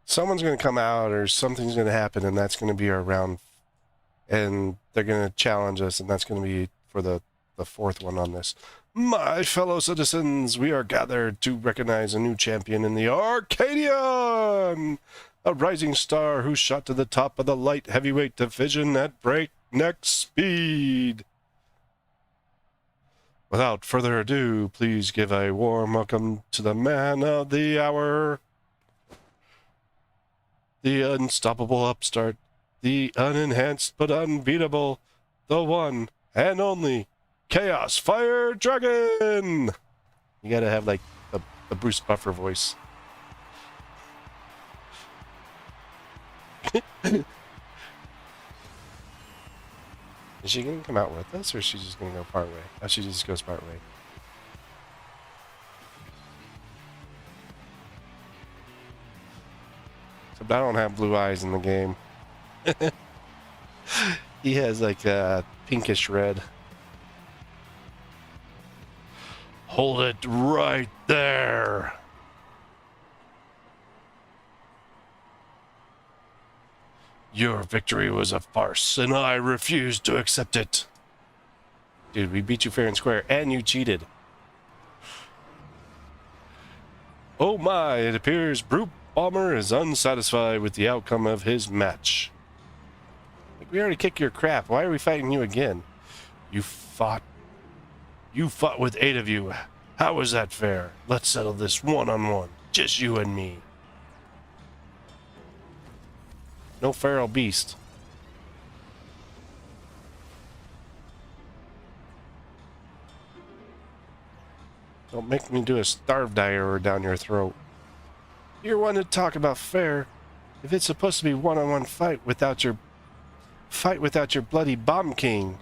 someone's going to come out or something's going to happen, and that's going to be our round. And they're going to challenge us, and that's going to be for the fourth one on this. My fellow citizens, we are gathered to recognize a new champion in the Arcadion, a rising star who shot to the top of the light heavyweight division at breakneck speed. Without further ado, please give a warm welcome to the man of the hour, the unstoppable upstart, the unenhanced but unbeatable, the one and only Chaos Fire Dragon! You gotta have, like, the Bruce Buffer voice. Is she gonna come out with us, or is she just gonna go part way? Oh, she just goes part way. Except I don't have blue eyes in the game. He has, like, a pinkish red. Hold it right there. Your victory was a farce, and I refuse to accept it. Dude, we beat you fair and square, and you cheated. Oh my, it appears Brute Bomber is unsatisfied with the outcome of his match. Like, we already kicked your crap. Why are we fighting you again? You fought with 8 of you. How was that fair? Let's settle this one-on-one. Just you and me. No feral beast. Don't make me do a starve diver down your throat. You're one to talk about fair. If it's supposed to be one-on-one fight without your bloody bomb king.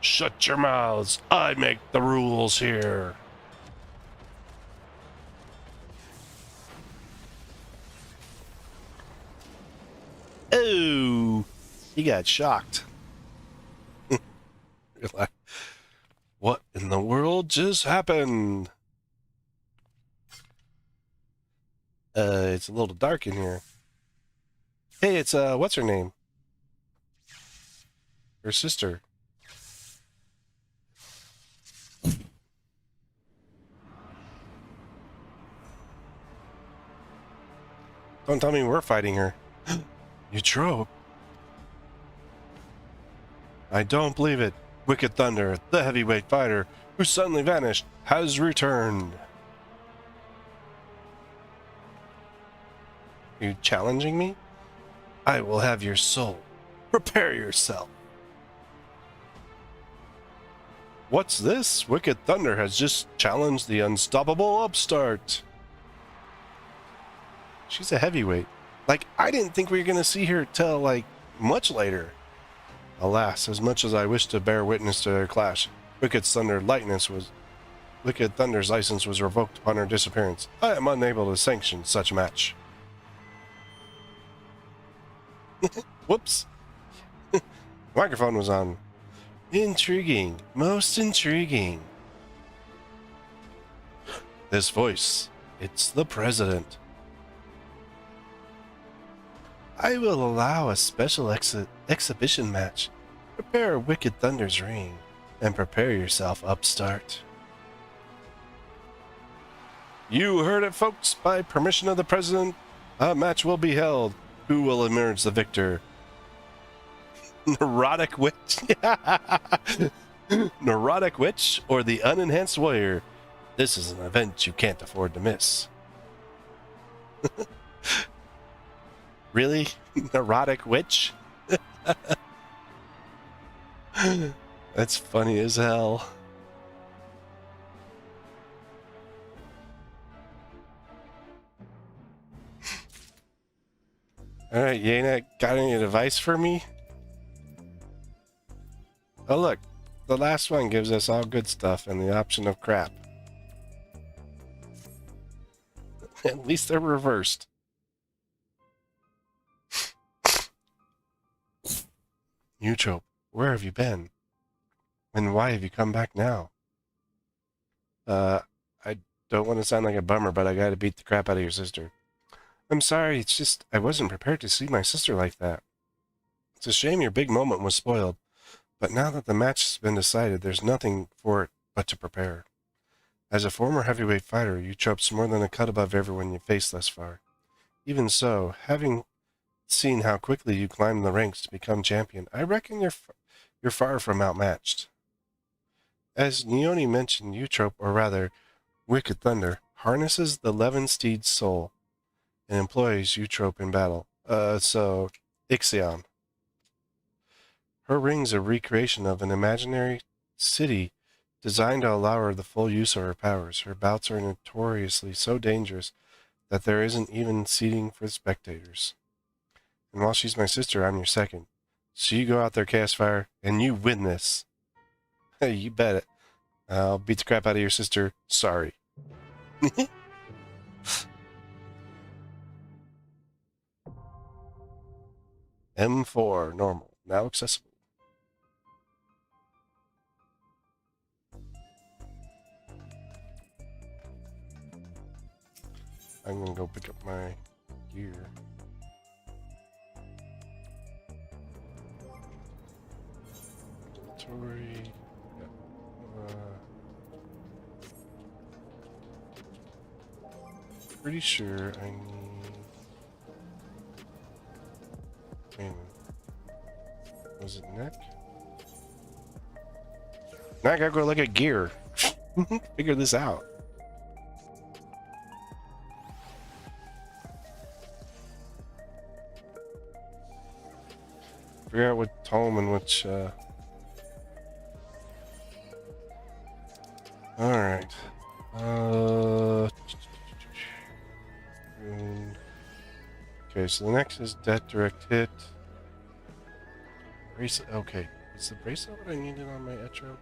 Shut your mouths. I make the rules here. Oh, he got shocked. Like, what in the world just happened? It's a little dark in here. Hey, it's what's her name? Her sister. Don't tell me we're fighting her. You trope. I don't believe it. Wicked Thunder, the heavyweight fighter who suddenly vanished, has returned. You challenging me? I will have your soul. Prepare yourself. What's this? Wicked Thunder has just challenged the unstoppable upstart. She's a heavyweight. Like, I didn't think we were going to see her till, like, much later. Alas, as much as I wish to bear witness to their clash, Wicked Thunder's license was revoked upon her disappearance. I am unable to sanction such a match. Whoops. Microphone was on. Intriguing. Most intriguing. This voice. It's the president. I will allow a special exhibition match. Prepare Wicked Thunder's ring, and prepare yourself, upstart. You heard it, folks. By permission of the president, a match will be held. Who will emerge the victor? Neurotic Witch? Neurotic Witch or the Unenhanced Warrior? This is an event you can't afford to miss. Really? Neurotic Witch? That's funny as hell. Alright, Yana, got any advice for me? Oh look, the last one gives us all good stuff and the option of crap. At least they're reversed. Mucho, where have you been? And why have you come back now? Uh, I don't want to sound like a bummer, but I gotta beat the crap out of your sister. I'm sorry, it's just I wasn't prepared to see my sister like that. It's a shame your big moment was spoiled, but now that the match has been decided, there's nothing for it but to prepare. As a former heavyweight fighter, you Chope's more than a cut above everyone you faced thus far. Even so, having seen how quickly you climbed the ranks to become champion, I reckon you're far from outmatched. As Neone mentioned, Eutrope, or rather, Wicked Thunder, harnesses the Levin Steed's soul and employs Eutrope in battle. So, Ixion. Her ring's a recreation of an imaginary city designed to allow her the full use of her powers. Her bouts are notoriously so dangerous that there isn't even seating for spectators. And while she's my sister, I'm your second. So you go out there, Chaos Fire, and you win this. Hey, you bet it. I'll beat the crap out of your sister. Sorry. M4 normal, now accessible. I'm gonna go pick up my gear. Inventory. Pretty sure I need. Wait a minute. Was it neck? Now I gotta go look at gear. Figure this out. Figure out what tome and which. Alright. Okay, so the next is Death Direct Hit. Bracelet. Okay. Is the bracelet what I needed on my Etro?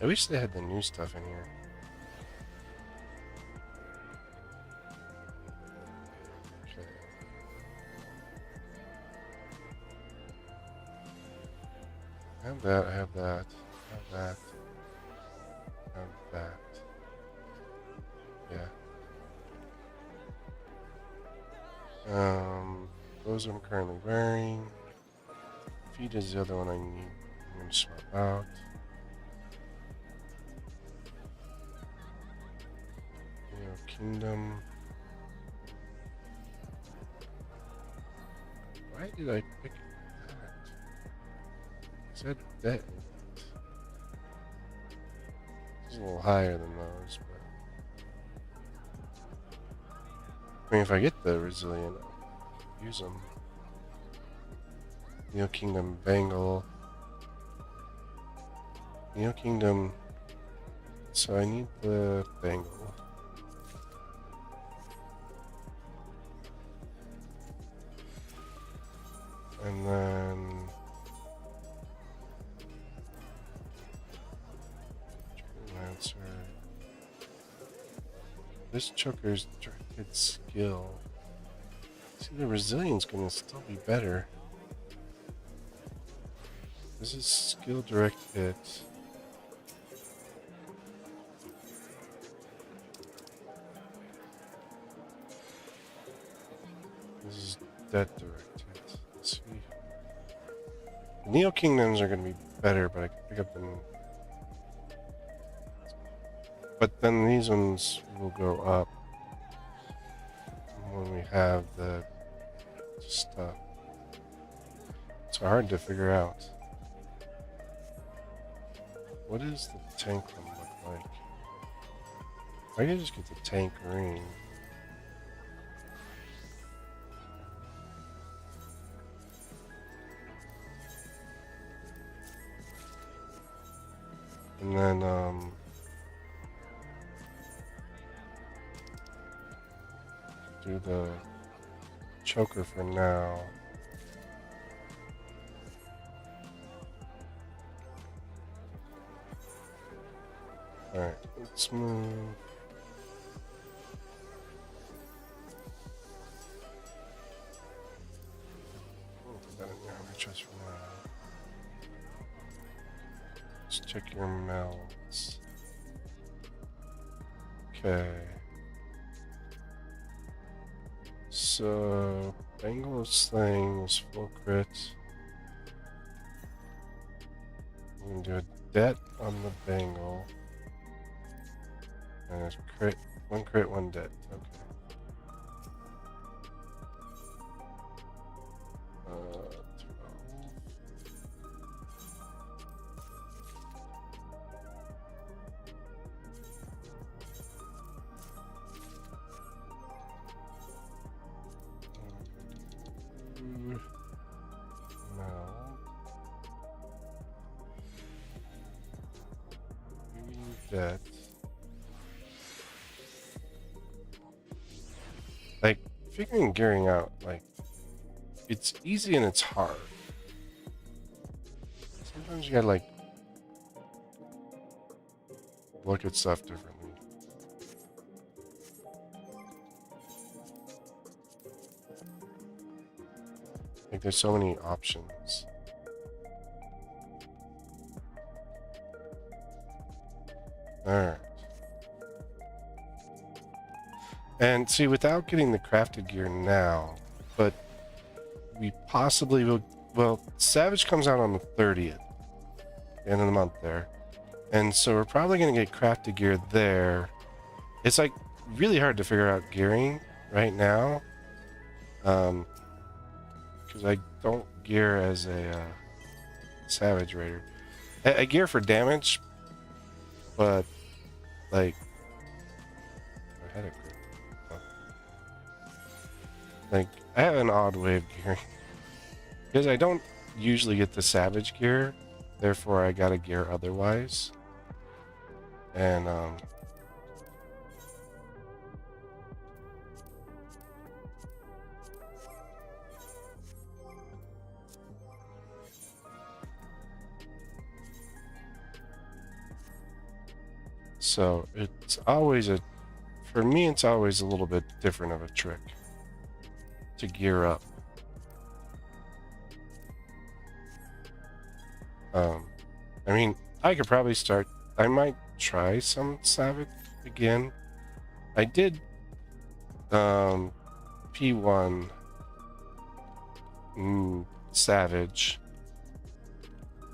I wish they had the new stuff in here. Okay. I have that, I have that, I have that, I have that. Yeah. Those I'm currently wearing. Feet is the other one I need. I'm gonna swap out. Kingdom. Why did I pick that? It said that. It's a little higher than those, but I mean, if I get the resilient, I'll use them. Neo Kingdom Bangle. Neo Kingdom. So I need the Bangle. And then Lancer. This choker's directed skill. See, the resilience gonna still be better. This is skill direct hit. This is death direct hit. Let's see. The Neo Kingdoms are gonna be better, but I can pick up them. But then these ones will go up when we have the stuff. It's hard to figure out. What does the tank one look like? I can just get the tank ring. And then, do the choker for now. Alright, let's move. We'll put that in your armor chest for now. Let's check your melts. Okay. So, Bangle of Slaying is full crit. I'm gonna do a debt on the Bangle. And it's crit, one debt. Okay. 12. No. Debt. Like, figuring gearing out, like, it's easy and it's hard. Sometimes you gotta, like, look at stuff differently. Like, there's so many options. Alright. And see, without getting the crafted gear now, but we possibly will. Well, Savage comes out on the 30th, end of the month there, and so we're probably going to get crafted gear there. It's like really hard to figure out gearing right now, because I don't gear as a Savage Raider. I gear for damage, but like I had a crit. Like, I have an odd way of gearing. Because I don't usually get the Savage gear, therefore I gotta gear otherwise. And, so it's always for me, it's always a little bit different of a trick to gear up. I mean, I could probably start. I might try some Savage again. I did P1 Savage,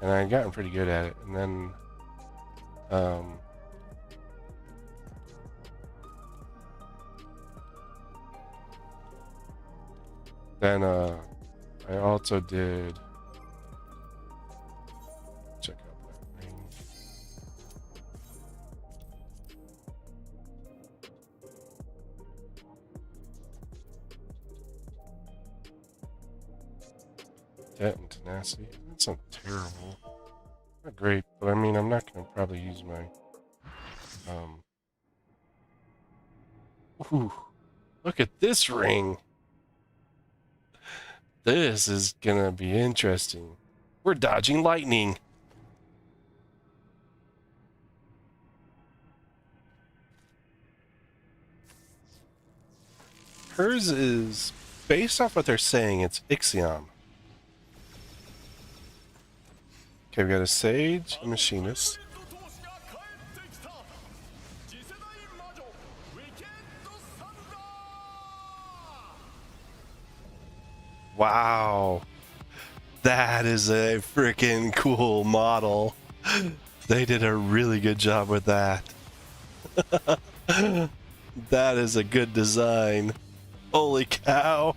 and I had gotten pretty good at it. And then I also did check out that ring. Debt and tenacity. That's not terrible. Not great, but I mean, I'm not going to probably use my ooh, look at this ring. This is gonna be interesting. We're dodging lightning. Hers is, based off what they're saying, it's Ixion. Okay, we got a Sage, a Machinist. Wow. That is a freaking cool model. They did a really good job with that. That is a good design. Holy cow.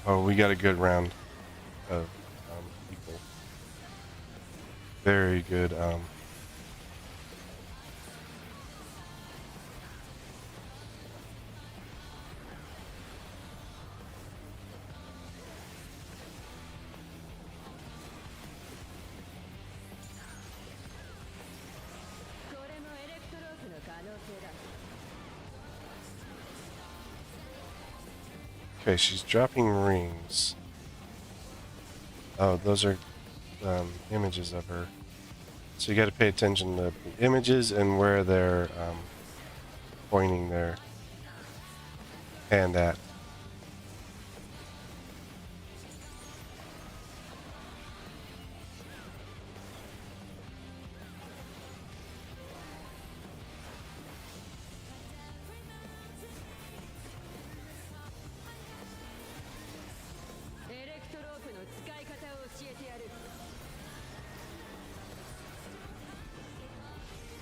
Oh, we got a good round of people. Very good. Okay, she's dropping rings. Oh, those are images of her. So you got to pay attention to the images and where they're pointing their hand at.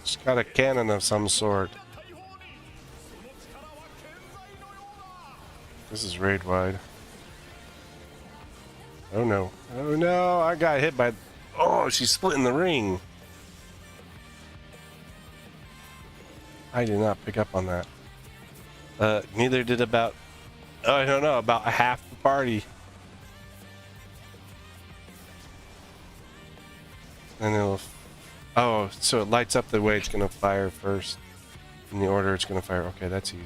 It's got a cannon of some sort. This is raid wide. Oh no. Oh no, I got hit by... Oh, she's splitting the ring. I did not pick up on that. Neither did about... Oh, I don't know, about half the party. And it'll... Oh, so it lights up the way it's going to fire first. In the order it's going to fire. Okay, that's easy.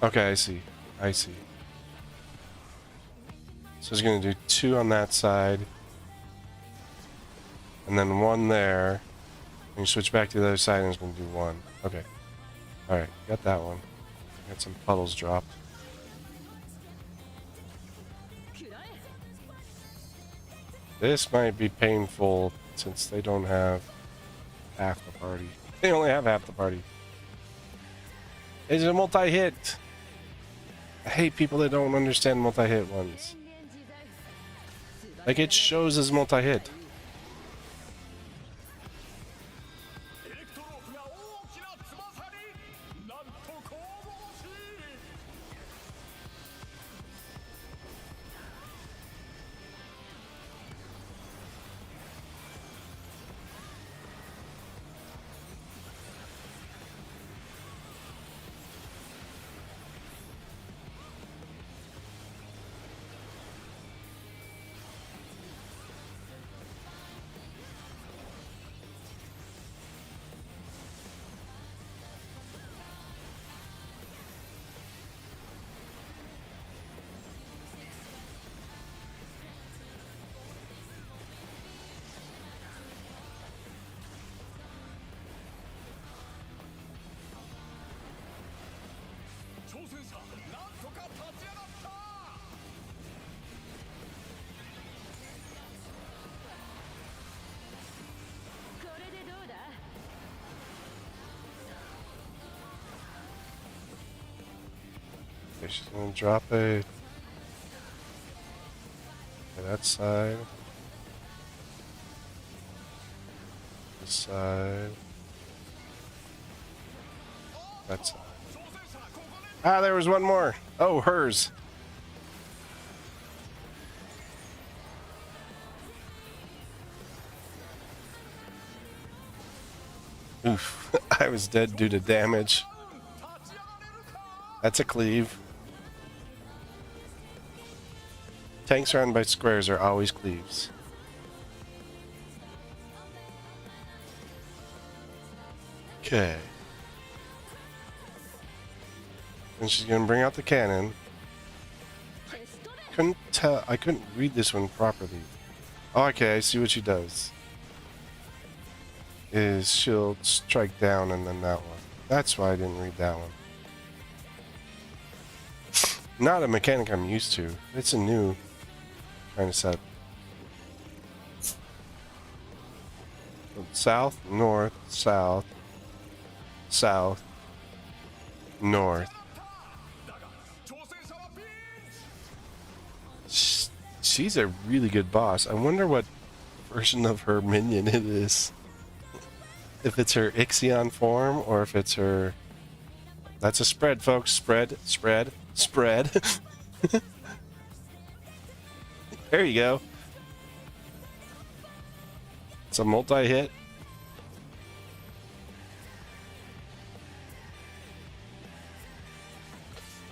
Okay, I see. I see. So it's going to do 2 on that side. And then 1 there. And you switch back to the other side and it's going to do 1. Okay. Alright, got that one. Got some puddles dropped. This might be painful since they don't have half the party. They only have half the party. It's a multi-hit. I hate people that don't understand multi-hit ones. Like it shows as multi-hit. Okay, she's gonna drop a... Okay, that side. This side. That side. Ah, there was one more. Oh, hers. Oof. I was dead due to damage. That's a cleave. Tanks surrounded by squares are always cleaves. Okay. And she's gonna bring out the cannon. Couldn't tell. I couldn't read this one properly. Oh, okay, I see what she does. Is she'll strike down and then that one. That's why I didn't read that one. Not a mechanic I'm used to. It's a new kind of set. South, north, south, south, north. She's a really good boss. I wonder what version of her minion it is. If it's her Ixion form or if it's her... That's a spread, folks. Spread, spread, spread. There you go. It's a multi-hit.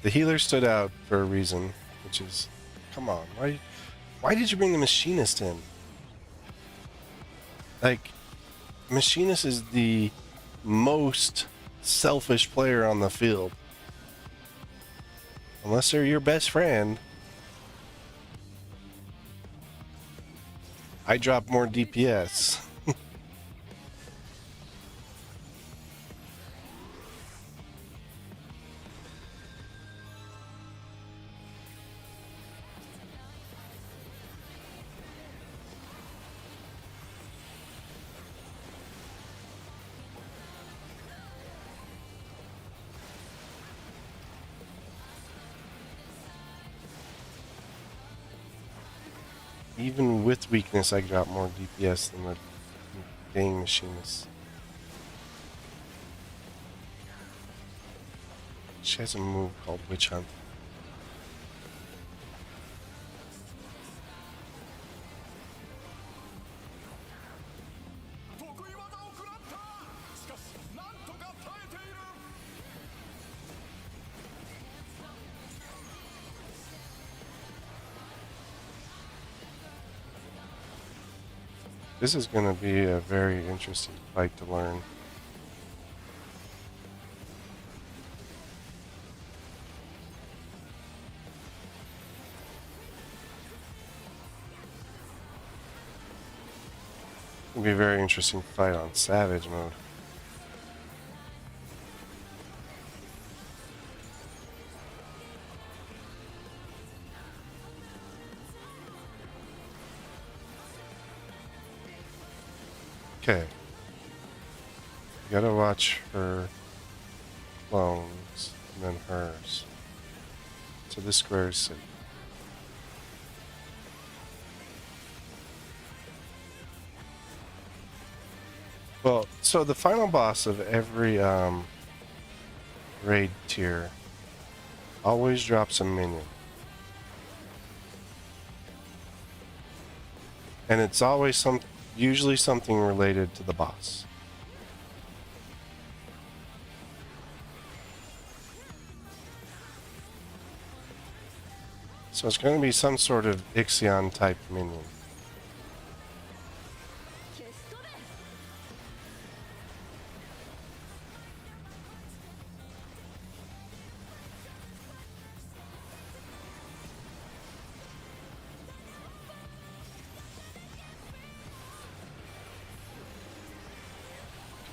The healer stood out for a reason, which is... Come on, why did you bring the machinist in? Like, machinist is the most selfish player on the field. Unless they're your best friend, I drop more DPS. Even with weakness, I drop more DPS than the dang machinist. She has a move called Witch Hunt. This is going to be a very interesting fight to learn. It'll be a very interesting fight on Savage mode. Okay. You gotta watch her clones and then hers. So this square is safe. Well, so the final boss of every raid tier always drops a minion. And it's always usually something related to the boss. So it's going to be some sort of Ixion type minion.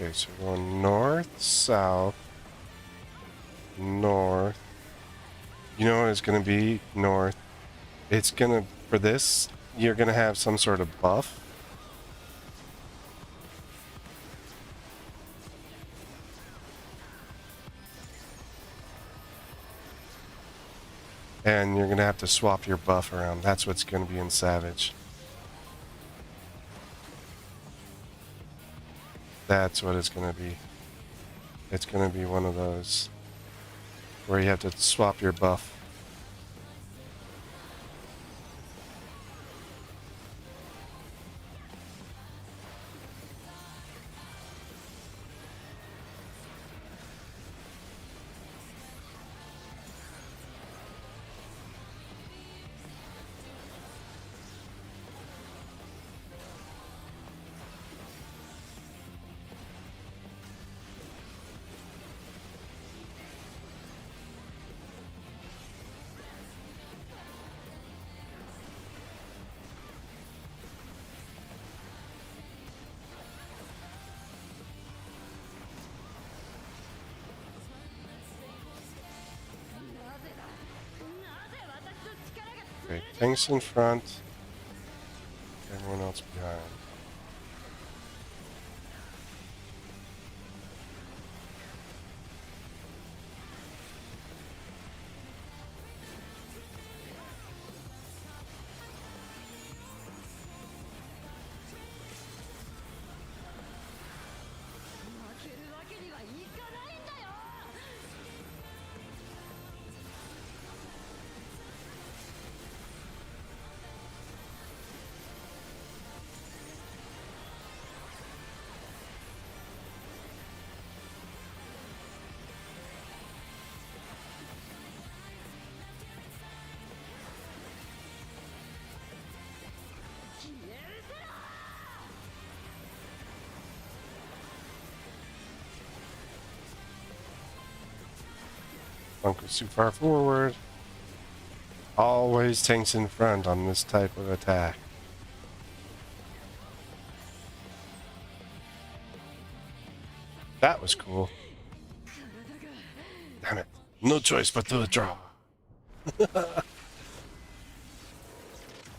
Okay, so we're going north, south, north. You know what it's going to be? North. It's going to, for this, you're going to have some sort of buff. And you're going to have to swap your buff around. That's what's going to be in Savage. That's what it's going to be. It's going to be one of those where you have to swap your buff. Okay, tanks in front, everyone else behind. Bunker's too far forward. Always tanks in front on this type of attack. That was cool. Damn it. No choice but to withdraw.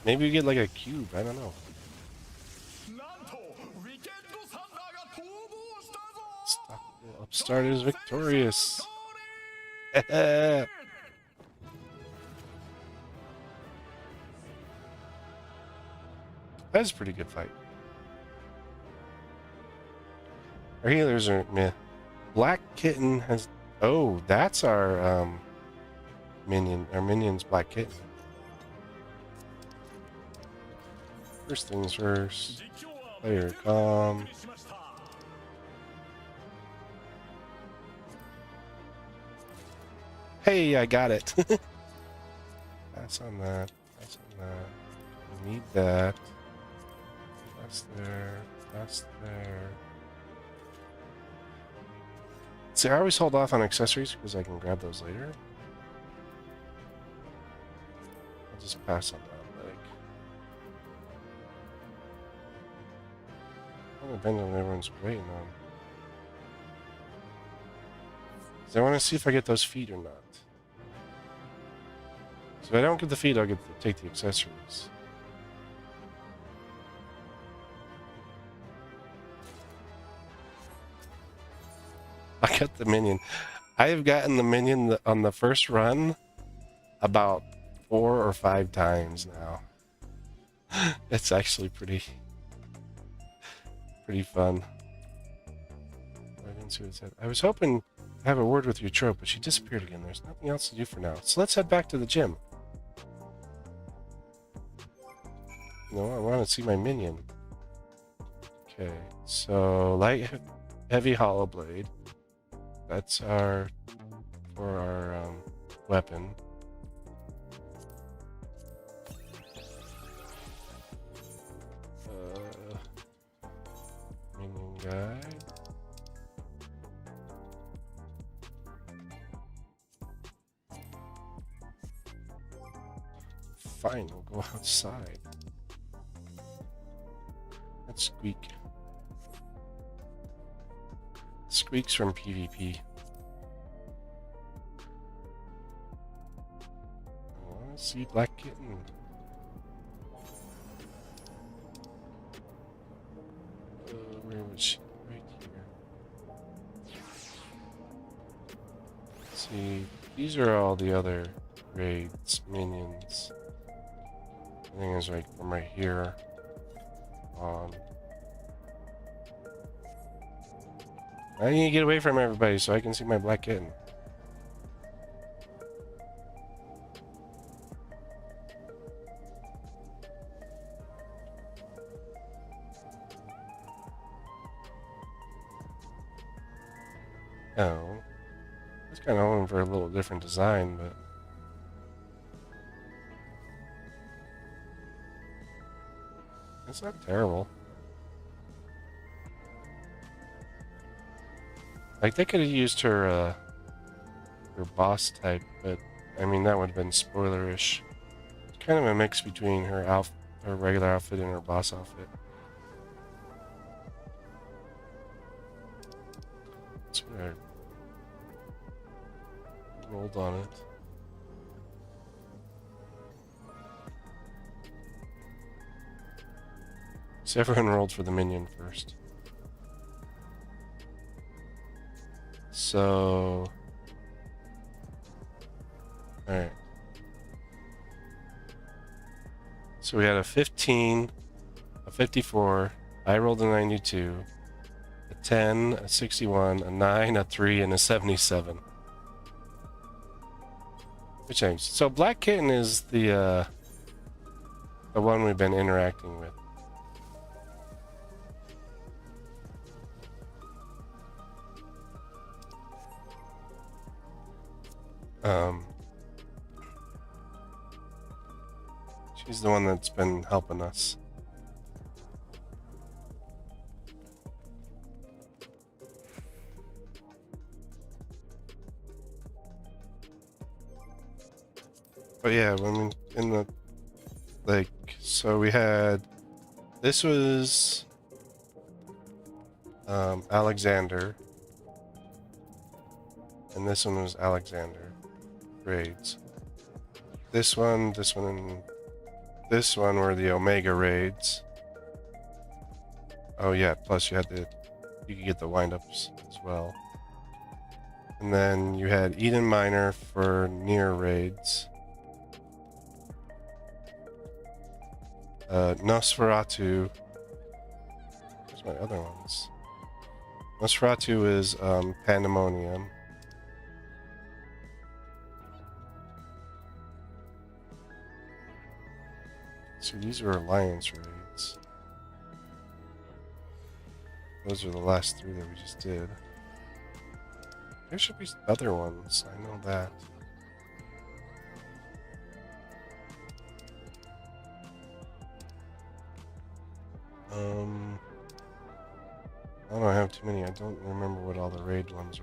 Maybe we get like a cube. I don't know. Upstart is victorious. That's a pretty good fight. Our healers are meh. Black Kitten has... Oh, that's our minion. Our minion's Black Kitten. First things first. Player calm. Hey, I got it. Pass on that. Pass on that. We need that. That's there. That's there. See, I always hold off on accessories because I can grab those later. I'll just pass on that leg. I'll depend on everyone's waiting on. Because I want to see if I get those feet or not. So if I don't get the feet, I'll get to take the accessories. I got the minion. I have gotten the minion on the first run about 4 or 5 times now. It's actually pretty fun. I didn't see what it said. I was hoping to have a word with your trope, but she disappeared again. There's nothing else to do for now. So let's head back to the gym. No, I want to see my minion. Okay, so light heavy hollow blade. That's for our weapon. Minion guy. Fine, we'll go outside. Let's squeak. Squeaks from PvP. I want to see Black Kitten. Where was she? Right here. Let's see, these are all the other raids, minions. I think it's like from right here on. I need to get away from everybody so I can see my Black Kitten. Oh. I was kind of hoping for a little different design, but... it's not terrible. Like, they could have used her boss type, but, I mean, that would have been spoilerish. It's kind of a mix between her regular outfit and her boss outfit. That's what I rolled on it. So everyone rolled for the minion first. So... alright. So we had a 15, a 54, I rolled a 92, a 10, a 61, a 9, a 3, and a 77. Which changed. So Black Kitten is the one we've been interacting with. She's the one that's been helping us. But yeah, I mean, in the, like, so we had, this was Alexander, and this one was Alexander. Raids. This one, and this one were the Omega raids. Oh yeah, plus you could get the windups as well. And then you had Eden Minor for near raids. Nosferatu. Where's my other ones? Nosferatu is Pandemonium. So these are Alliance raids. Those are the last 3 that we just did. There should be other ones, I know that. I don't have too many. I don't remember what all the raid ones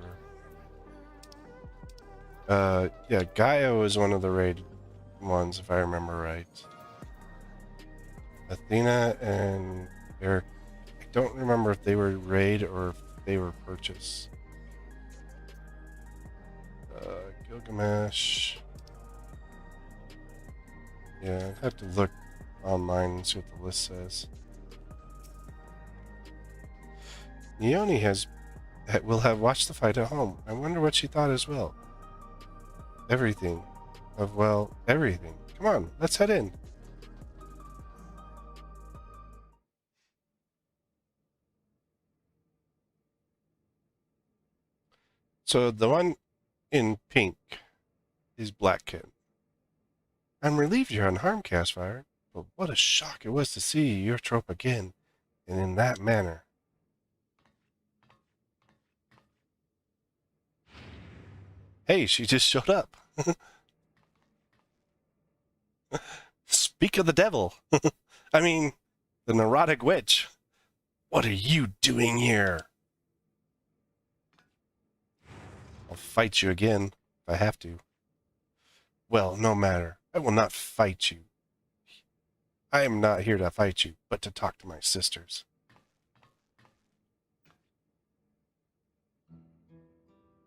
were. Yeah, Gaia was one of the raid ones, if I remember right. Athena and Eric. I don't remember if they were raid or if they were purchase. Gilgamesh. Yeah, I'd have to look online and see what the list says. Neone will have watched the fight at home. I wonder what she thought as well. Everything. Everything. Come on, let's head in. So the one in pink is Black Kid. I'm relieved you're unharmed, Castfire, but what a shock it was to see your trope again, and in that manner. Hey, she just showed up. Speak of the devil. I mean, the neurotic witch. What are you doing here? I'll fight you again if I have to. Well, no matter. I will not fight you. I am not here to fight you, but to talk to my sisters.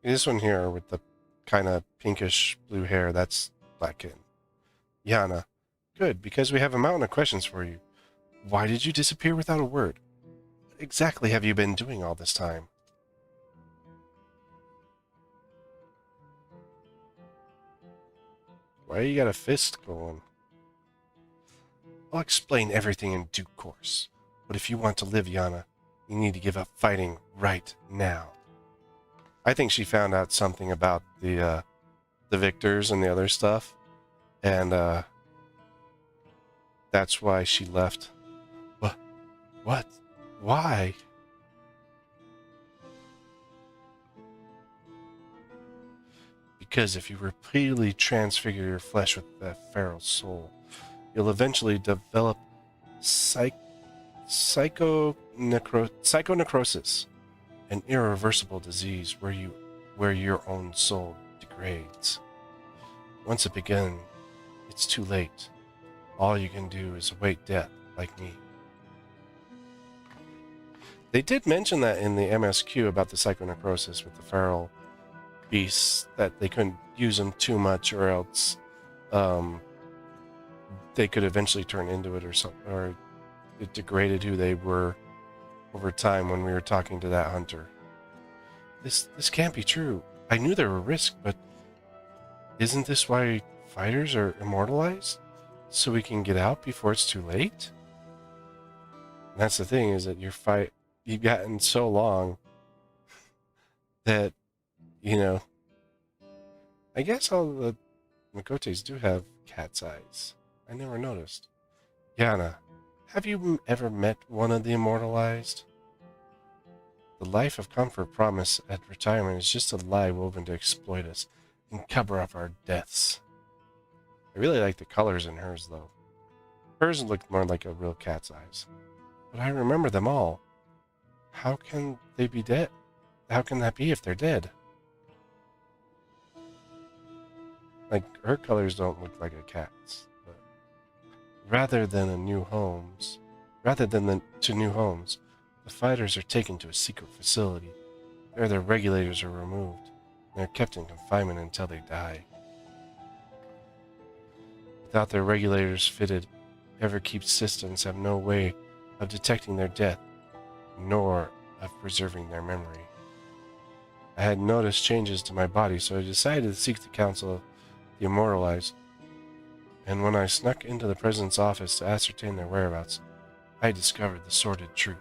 This one here with the kind of pinkish blue hair, that's Black Kitten. Yana. Good, because we have a mountain of questions for you. Why did you disappear without a word? What exactly have you been doing all this time? Why you got a fist going? I'll explain everything in due course. But if you want to live, Yana, you need to give up fighting right now. I think she found out something about the victors and the other stuff, and that's why she left. What? Why? Because if you repeatedly transfigure your flesh with that feral soul, you'll eventually develop psychonecrosis, an irreversible disease where your own soul degrades. Once it begins, it's too late. All you can do is await death, like me. They did mention that in the MSQ about the psychonecrosis with the feral beasts, that they couldn't use them too much, or else they could eventually turn into it, or something, or it degraded who they were over time. When we were talking to that hunter, this can't be true. I knew there were risks, but isn't this why fighters are immortalized? So we can get out before it's too late? And that's the thing, is that you've gotten so long that, you know, I guess all the Makotes do have cat's eyes. I never noticed. Yana, have you ever met one of the immortalized? The life of comfort promised at retirement is just a lie woven to exploit us and cover up our deaths. I really like the colors in hers, though. Hers looked more like a real cat's eyes. But I remember them all. How can they be dead? How can that be if they're dead? Like, her colors don't look like a cat's. But rather than to new homes, the fighters are taken to a secret facility. There, their regulators are removed, They're kept in confinement until they die. Without their regulators fitted, Everkeep systems have no way of detecting their death, nor of preserving their memory. I had noticed changes to my body, so I decided to seek the counsel of the immortalized. And when I snuck into the president's office to ascertain their whereabouts, I discovered the sordid truth.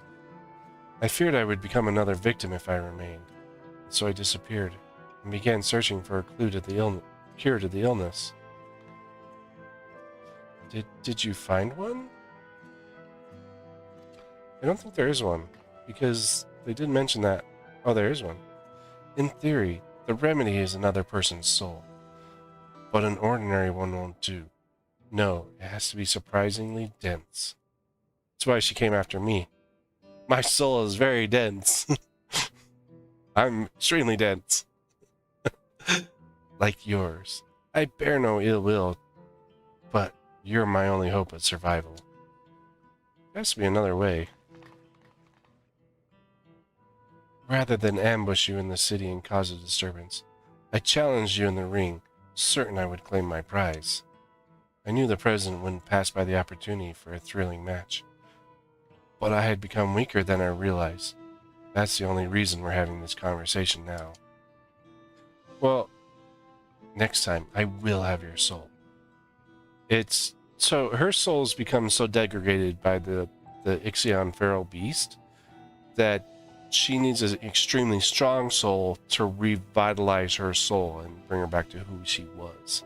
I feared I would become another victim if I remained, so I disappeared and began searching for a clue to the cure to the illness. Did you find one? I don't think there is one, because they did mention that. Oh, there is one. In theory, the remedy is another person's soul, but an ordinary one won't do. No, it has to be surprisingly dense. That's why she came after me. My soul is very dense. I'm extremely dense. Like yours. I bear no ill will, but you're my only hope of survival. There has to be another way. Rather than ambush you in the city and cause a disturbance, I challenged you in the ring, certain I would claim my prize. I knew the president wouldn't pass by the opportunity for a thrilling match. But I had become weaker than I realized. That's the only reason we're having this conversation now. Well, next time, I will have your soul. So her soul's become so degraded by the Ixion feral beast that she needs an extremely strong soul to revitalize her soul and bring her back to who she was.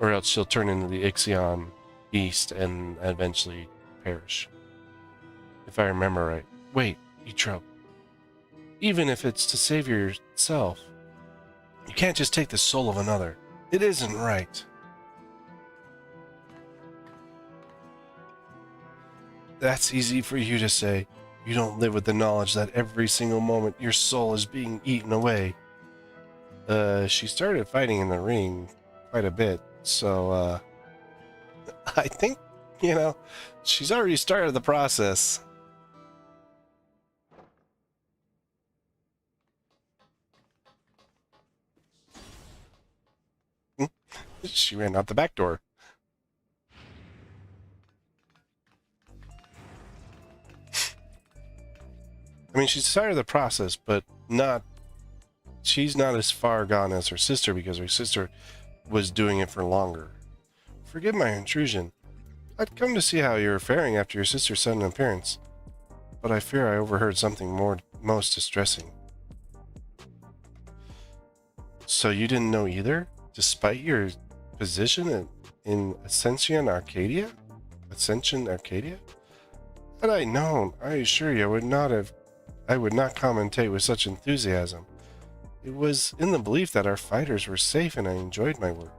Or else she'll turn into the Ixion beast and eventually perish. If I remember right. Wait, Etrope. Even if it's to save yourself, you can't just take the soul of another. It isn't right. That's easy for you to say. You don't live with the knowledge that every single moment your soul is being eaten away. She started fighting in the ring quite a bit, so, I think, she's already started the process. She ran out the back door. I mean, she started the process, but she's not as far gone as her sister because her sister was doing it for longer. Forgive my intrusion. I'd come to see how you were faring after your sister's sudden appearance, but I fear I overheard something most distressing. So you didn't know either, despite your position in Ascension Arcadia? Had I known, I assure you I would not commentate with such enthusiasm. It was in the belief that our fighters were safe and I enjoyed my work.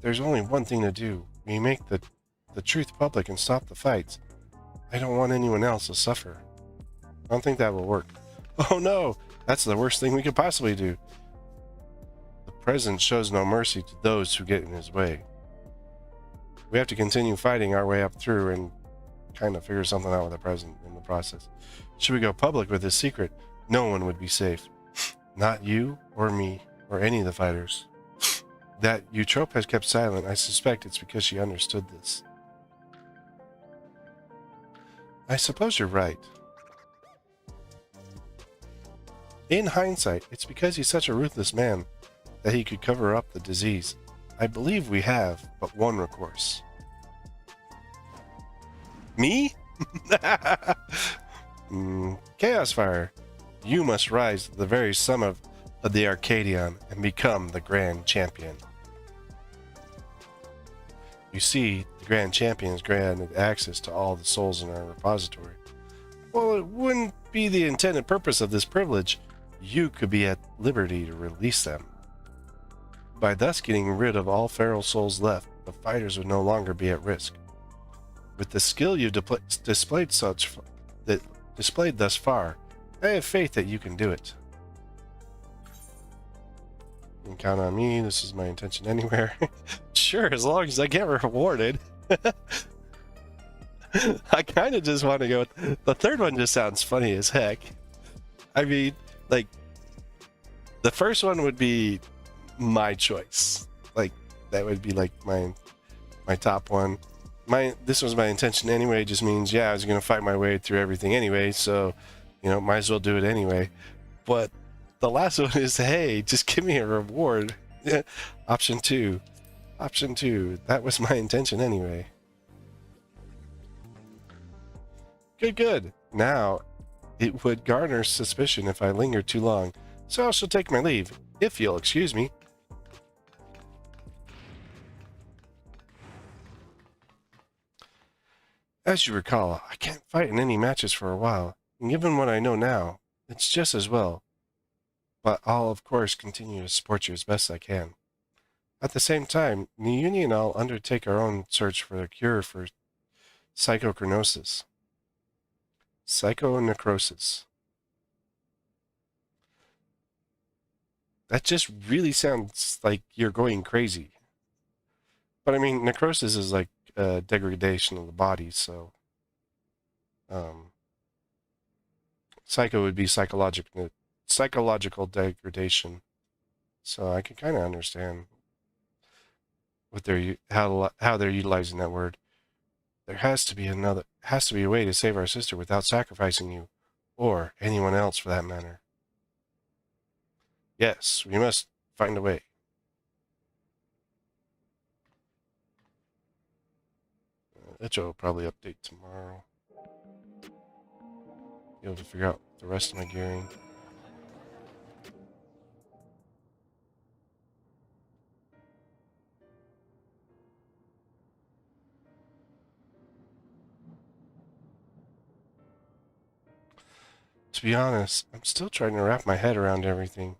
There's only one thing to do. We make the truth public and stop the fights. I don't want anyone else to suffer. I don't think that will work. Oh no! That's the worst thing we could possibly do. The president shows no mercy to those who get in his way. We have to continue fighting our way up through and kind of figure something out with the president in the process. Should we go public with this secret, no one would be safe. Not you or me or any of the fighters. That Eutrope has kept silent, I suspect it's because she understood this. I suppose you're right. In hindsight, it's because he's such a ruthless man that he could cover up the disease. I believe we have but one recourse. Me? Chaos Fire, you must rise to the very summit of the Arcadion and become the Grand Champion. You see, the Grand Champion is granted access to all the souls in our repository. Well, it wouldn't be the intended purpose of this privilege. You could be at liberty to release them. By thus getting rid of all feral souls left, the fighters would no longer be at risk. With the skill you've displayed thus far, I have faith that you can do it. You can count on me. This is my intention anywhere. Sure, as long as I get rewarded. I kind of just want to go with... The third one just sounds funny as heck. I mean, like, the first one would be my choice. Like, that would be like my top one. This was my intention anyway. Just means, yeah, I was gonna fight my way through everything anyway, so might as well do it anyway. But the last one is, hey, just give me a reward. Option two. That was my intention anyway. Good. Now, it would garner suspicion if I linger too long, so I shall take my leave, if you'll excuse me. As you recall, I can't fight in any matches for a while, and given what I know now, it's just as well. But I'll, of course, continue to support you as best I can. At the same time, the Union and I'll undertake our own search for a cure for psychonecrosis. Psychonecrosis. That just really sounds like you're going crazy. But I mean, necrosis is like degradation of the body, so psycho would be psychological degradation. So I can kind of understand what how they're utilizing that word. There has to be a way to save our sister without sacrificing you, or anyone else for that matter. Yes, we must find a way. Echo will probably update tomorrow. Be able to figure out the rest of my gearing. To be honest, I'm still trying to wrap my head around everything.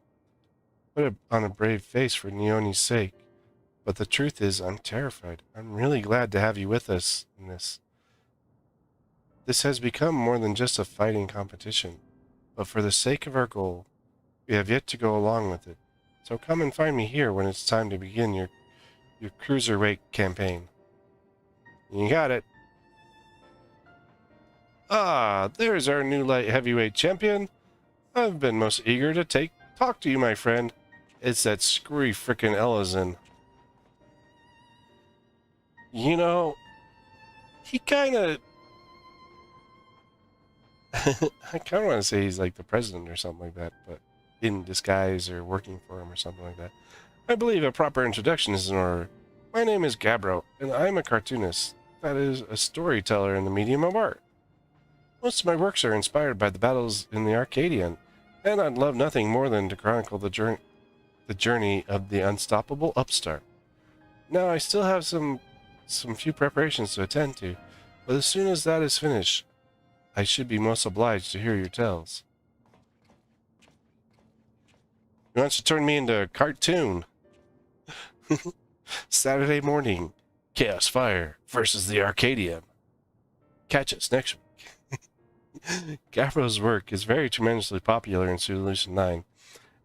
Put on a brave face for Neoni's sake. But the truth is, I'm terrified. I'm really glad to have you with us in this. This has become more than just a fighting competition. But for the sake of our goal, we have yet to go along with it. So come and find me here when it's time to begin your cruiserweight campaign. You got it. Ah, there's our new light heavyweight champion. I've been most eager to talk to you, my friend. It's that screwy frickin' Ellison. He kind of... I kind of want to say he's like the president or something like that, but in disguise or working for him or something like that. I believe a proper introduction is in order. My name is Gabbro, and I'm a cartoonist. That is, a storyteller in the medium of art. Most of my works are inspired by the battles in the Arcadion, and I'd love nothing more than to chronicle the journey of the unstoppable upstart. Now, I still have some few preparations to attend to, but as soon as that is finished, I should be most obliged to hear your tales. He wants to turn me into a cartoon. Saturday morning, Chaos Fire versus the Arcadium. Catch us next week. Gabbro's work is very tremendously popular in Solution 9,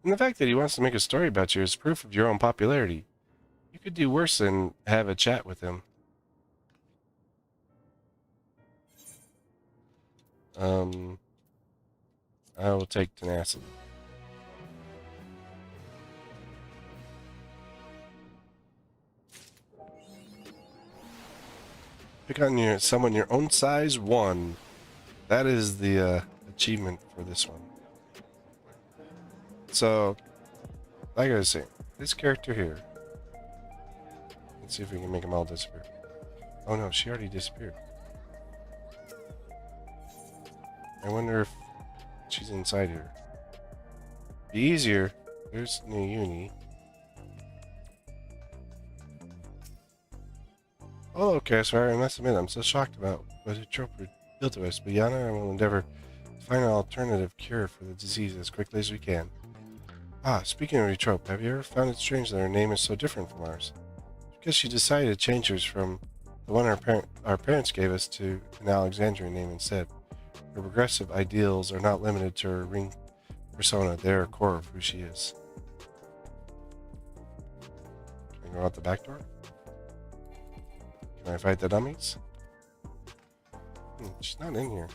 and the fact that he wants to make a story about you is proof of your own popularity. You could do worse than have a chat with him. I will take tenacity. Pick on someone your own size 1. That is the achievement for this one. So, like I was saying, this character here. Let's see if we can make them all disappear. Oh no, she already disappeared. I wonder if she's inside here. Be easier. There's New Uni. Oh, okay, sorry, I must admit, I'm so shocked about what a trope revealed to us, but Yana and I will endeavor to find an alternative cure for the disease as quickly as we can. Ah, speaking of Eutrope, have you ever found it strange that her name is so different from ours? Because she decided to change hers from the one our parents gave us to an Alexandrian name instead. Her progressive ideals are not limited to her ring persona, they're a core of who she is. Can I go out the back door? Can I fight the dummies? She's not in here.